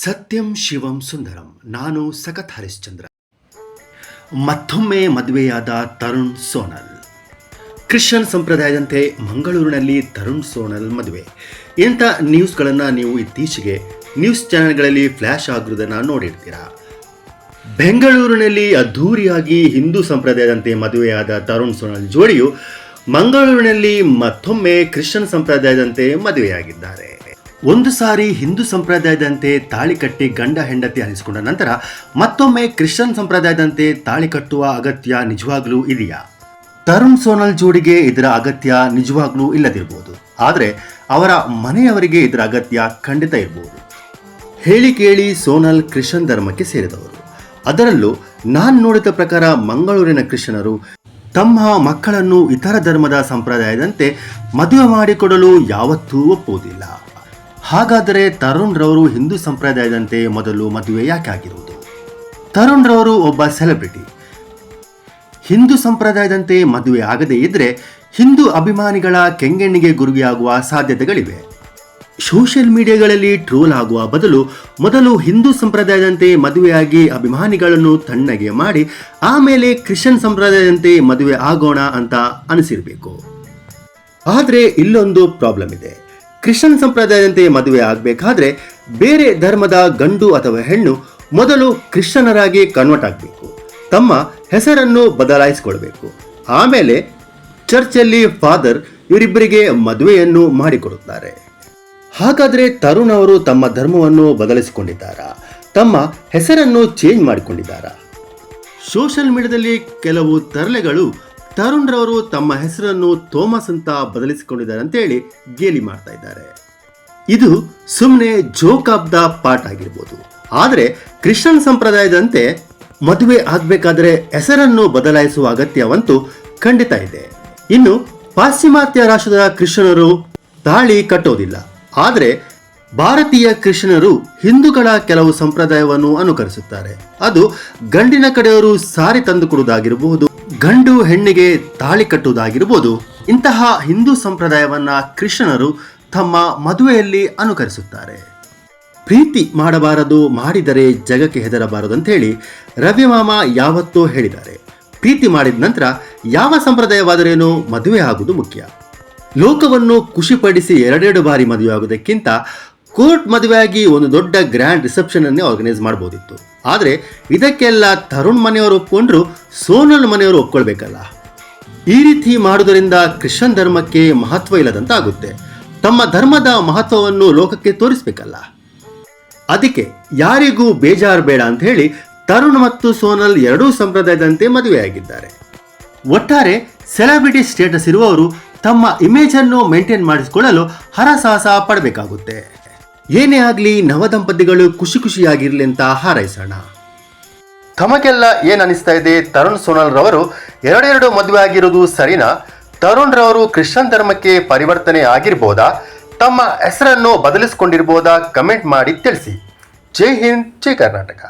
ಸತ್ಯಂ ಶಿವಂ ಸುಂದರಂ. ನಾನು ಸಖತ್ ಹರಿಶ್ಚಂದ್ರ. ಮತ್ತೊಮ್ಮೆ ಮದುವೆಯಾದ ತರುಣ್ ಸೋನಲ್. ಕ್ರಿಶ್ಚಿಯನ್ ಸಂಪ್ರದಾಯದಂತೆ ಮಂಗಳೂರಿನಲ್ಲಿ ತರುಣ್ ಸೋನಲ್ ಮದುವೆ. ಇಂಥ ನ್ಯೂಸ್ಗಳನ್ನು ನೀವು ಇತ್ತೀಚೆಗೆ ನ್ಯೂಸ್ ಚಾನೆಲ್ಗಳಲ್ಲಿ ಫ್ಲ್ಯಾಶ್ ಆಗಿರುವುದನ್ನು ನೋಡಿರ್ತೀರಾ. ಬೆಂಗಳೂರಿನಲ್ಲಿ ಅದ್ಧೂರಿಯಾಗಿ ಹಿಂದೂ ಸಂಪ್ರದಾಯದಂತೆ ಮದುವೆಯಾದ ತರುಣ್ ಸೋನಲ್ ಜೋಡಿಯು ಮಂಗಳೂರಿನಲ್ಲಿ ಮತ್ತೊಮ್ಮೆ ಕ್ರಿಶ್ಚಿಯನ್ ಸಂಪ್ರದಾಯದಂತೆ ಮದುವೆಯಾಗಿದ್ದಾರೆ. ಒಂದು ಸಾರಿ ಹಿಂದೂ ಸಂಪ್ರದಾಯದಂತೆ ತಾಳಿ ಕಟ್ಟಿ ಗಂಡ ಹೆಂಡತಿ ಅನಿಸಿಕೊಂಡ ನಂತರ ಮತ್ತೊಮ್ಮೆ ಕ್ರಿಶ್ಚಿಯನ್ ಸಂಪ್ರದಾಯದಂತೆ ತಾಳಿ ಕಟ್ಟುವ ಅಗತ್ಯ ನಿಜವಾಗ್ಲೂ ಇದೆಯಾ? ತರುಣ್ ಸೋನಲ್ ಜೋಡಿಗೆ ಇದರ ಅಗತ್ಯ ನಿಜವಾಗ್ಲೂ ಇಲ್ಲದಿರಬಹುದು, ಆದರೆ ಅವರ ಮನೆಯವರಿಗೆ ಇದರ ಅಗತ್ಯ ಖಂಡಿತ ಇರಬಹುದು. ಹೇಳಿ ಕೇಳಿ ಸೋನಲ್ ಕ್ರಿಶ್ಚಿಯನ್ ಧರ್ಮಕ್ಕೆ ಸೇರಿದವರು. ಅದರಲ್ಲೂ ನಾನು ನೋಡಿದ ಪ್ರಕಾರ ಮಂಗಳೂರಿನ ಕ್ರಿಶ್ಚಿಯನರು ತಮ್ಮ ಮಕ್ಕಳನ್ನು ಇತರ ಧರ್ಮದ ಸಂಪ್ರದಾಯದಂತೆ ಮದುವೆ ಮಾಡಿಕೊಡಲು ಯಾವತ್ತೂ ಒಪ್ಪುವುದಿಲ್ಲ. ಹಾಗಾದರೆ ತರುಣ್ ರವರು ಹಿಂದೂ ಸಂಪ್ರದಾಯದಂತೆ ಮೊದಲು ಮದುವೆ ಯಾಕೆ ಆಗಿರುವುದು? ತರುಣ್ ರವರು ಒಬ್ಬ ಸೆಲೆಬ್ರಿಟಿ. ಹಿಂದೂ ಸಂಪ್ರದಾಯದಂತೆ ಮದುವೆ ಆಗದೇ ಇದ್ರೆ ಹಿಂದೂ ಅಭಿಮಾನಿಗಳ ಕೆಂಗಣ್ಣಿಗೆ ಗುರಿಯಾಗುವ ಸಾಧ್ಯತೆಗಳಿವೆ. ಸೋಷಿಯಲ್ ಮೀಡಿಯಾಗಳಲ್ಲಿ ಟ್ರೋಲ್ ಆಗುವ ಬದಲು ಮೊದಲು ಹಿಂದೂ ಸಂಪ್ರದಾಯದಂತೆ ಮದುವೆಯಾಗಿ ಅಭಿಮಾನಿಗಳನ್ನು ತಣ್ಣಗೆ ಮಾಡಿ ಆಮೇಲೆ ಕ್ರಿಶ್ಚಿಯನ್ ಸಂಪ್ರದಾಯದಂತೆ ಮದುವೆ ಆಗೋಣ ಅಂತ ಅನಿಸಿರಬೇಕು. ಆದರೆ ಇಲ್ಲೊಂದು ಪ್ರಾಬ್ಲಮ್ ಇದೆ. ಕ್ರಿಶ್ಚಿಯನ್ ಸಂಪ್ರದಾಯದಂತೆ ಮದುವೆ ಆಗಬೇಕಾದ್ರೆ ಬೇರೆ ಧರ್ಮದ ಗಂಡು ಅಥವಾ ಹೆಣ್ಣು ಮೊದಲು ಕ್ರಿಶ್ಚಿಯನರಾಗಿ ಕನ್ವರ್ಟ್ ಆಗಬೇಕು, ತಮ್ಮ ಹೆಸರನ್ನು ಬದಲಾಯಿಸಿಕೊಳ್ಬೇಕು. ಆಮೇಲೆ ಚರ್ಚಲ್ಲಿ ಫಾದರ್ ಇವರಿಬ್ಬರಿಗೆ ಮದುವೆಯನ್ನು ಮಾಡಿಕೊಡುತ್ತಾರೆ. ಹಾಗಾದರೆ ತರುಣ್ ಅವರು ತಮ್ಮ ಧರ್ಮವನ್ನು ಬದಲಿಸಿಕೊಂಡಿದ್ದಾರಾ? ತಮ್ಮ ಹೆಸರನ್ನು ಚೇಂಜ್ ಮಾಡಿಕೊಂಡಿದ್ದಾರಾ? ಸೋಷಿಯಲ್ ಮೀಡಿಯಾದಲ್ಲಿ ಕೆಲವು ತರಲೆಗಳು ತರುಣ್ ರವರು ತಮ್ಮ ಹೆಸರನ್ನು ಥೋಮಸ್ ಅಂತ ಬದಲಿಸಿಕೊಂಡಿದ್ದಾರೆ ಅಂತೇಳಿ ಗೇಲಿ ಮಾಡ್ತಾ ಇದ್ದಾರೆ. ಇದು ಸುಮ್ಮನೆ ಜೋಕ್ ಆಫ್ ದ ಪಾರ್ಟ್ ಆಗಿರ್ಬೋದು, ಆದರೆ ಕ್ರಿಶ್ಚಿಯನ್ ಸಂಪ್ರದಾಯದಂತೆ ಮದುವೆ ಆಗಬೇಕಾದ್ರೆ ಹೆಸರನ್ನು ಬದಲಾಯಿಸುವ ಅಗತ್ಯವಂತೂ ಖಂಡಿತ ಇದೆ. ಇನ್ನು ಪಾಶ್ಚಿಮಾತ್ಯ ರಾಷ್ಟ್ರದ ಕ್ರಿಶ್ಚಿಯನರು ತಾಳಿ ಕಟ್ಟೋದಿಲ್ಲ, ಆದರೆ ಭಾರತೀಯ ಕ್ರಿಶ್ಚಿಯನರು ಹಿಂದೂಗಳ ಕೆಲವು ಸಂಪ್ರದಾಯವನ್ನು ಅನುಕರಿಸುತ್ತಾರೆ. ಅದು ಗಂಡಿನ ಕಡೆಯವರು ಸಾರಿ ತಂದುಕೊಡುವುದಾಗಿರಬಹುದು, ಗಂಡು ಹೆಣ್ಣಿಗೆ ತಾಳಿ ಕಟ್ಟುವುದಾಗಿರಬಹುದು. ಇಂತಹ ಹಿಂದೂ ಸಂಪ್ರದಾಯವನ್ನ ಕ್ರಿಶ್ಚಿಯನರು ತಮ್ಮ ಮದುವೆಯಲ್ಲಿ ಅನುಕರಿಸುತ್ತಾರೆ. ಪ್ರೀತಿ ಮಾಡಬಾರದು, ಮಾಡಿದರೆ ಜಗಕ್ಕೆ ಹೆದರಬಾರದು ಅಂತ ಹೇಳಿ ರವಿಮಾಮ ಯಾವತ್ತೋ ಹೇಳಿದ್ದಾರೆ. ಪ್ರೀತಿ ಮಾಡಿದ ನಂತರ ಯಾವ ಸಂಪ್ರದಾಯವಾದರೇನು ಮದುವೆ ಆಗುವುದು ಮುಖ್ಯ. ಲೋಕವನ್ನು ಖುಷಿಪಡಿಸಿ ಎರಡೆರಡು ಬಾರಿ ಮದುವೆ ಆಗುವುದಕ್ಕಿಂತ ಕೋರ್ಟ್ ಮದುವೆಯಾಗಿ ಒಂದು ದೊಡ್ಡ ಗ್ರ್ಯಾಂಡ್ ರಿಸೆಪ್ಷನ್ ಅನ್ನೇ ಆರ್ಗನೈಸ್ ಮಾಡಬಹುದಿತ್ತು. ಆದರೆ ಇದಕ್ಕೆಲ್ಲ ತರುಣ್ ಮನೆಯವರು ಒಪ್ಕೊಂಡ್ರು, ಸೋನಲ್ ಮನೆಯವರು ಒಪ್ಕೊಳ್ಬೇಕಲ್ಲ. ಈ ರೀತಿ ಮಾಡುವುದರಿಂದ ಕ್ರಿಶ್ಚಿಯನ್ ಧರ್ಮಕ್ಕೆ ಮಹತ್ವ ಇಲ್ಲದಂತಾಗುತ್ತೆ. ತಮ್ಮ ಧರ್ಮದ ಮಹತ್ವವನ್ನು ಲೋಕಕ್ಕೆ ತೋರಿಸಬೇಕಲ್ಲ. ಅದಕ್ಕೆ ಯಾರಿಗೂ ಬೇಜಾರು ಬೇಡ ಅಂತ ಹೇಳಿ ತರುಣ್ ಮತ್ತು ಸೋನಲ್ ಎರಡೂ ಸಂಪ್ರದಾಯದಂತೆ ಮದುವೆಯಾಗಿದ್ದಾರೆ. ಒಟ್ಟಾರೆ ಸೆಲೆಬ್ರಿಟಿ ಸ್ಟೇಟಸ್ ಇರುವವರು ತಮ್ಮ ಇಮೇಜ್ ಅನ್ನು ಮೇಂಟೈನ್ ಮಾಡಿಸಿಕೊಳ್ಳಲು ಹರಸಾಹಸ ಪಡಬೇಕಾಗುತ್ತೆ. ಏನೇ ಆಗಲಿ ನವದಂಪತಿಗಳು ಖುಷಿಯಾಗಿರಲಿ ಅಂತ ಹಾರೈಸೋಣ. ತಮಗೆಲ್ಲ ಏನು ಅನಿಸ್ತಾ ಇದೆ? ತರುಣ್ ಸೋನಲ್ ರವರು ಎರಡೆರಡು ಮದುವೆ ಆಗಿರೋದು ಸರಿನಾ? ತರುಣ್ ರವರು ಕ್ರಿಶ್ಚಿಯನ್ ಧರ್ಮಕ್ಕೆ ಪರಿವರ್ತನೆ ಆಗಿರ್ಬೋದಾ? ತಮ್ಮ ಹೆಸರನ್ನು ಬದಲಿಸಿಕೊಂಡಿರ್ಬೋದಾ? ಕಮೆಂಟ್ ಮಾಡಿ ತಿಳಿಸಿ. ಜೈ ಹಿಂದ್, ಜೈ ಕರ್ನಾಟಕ.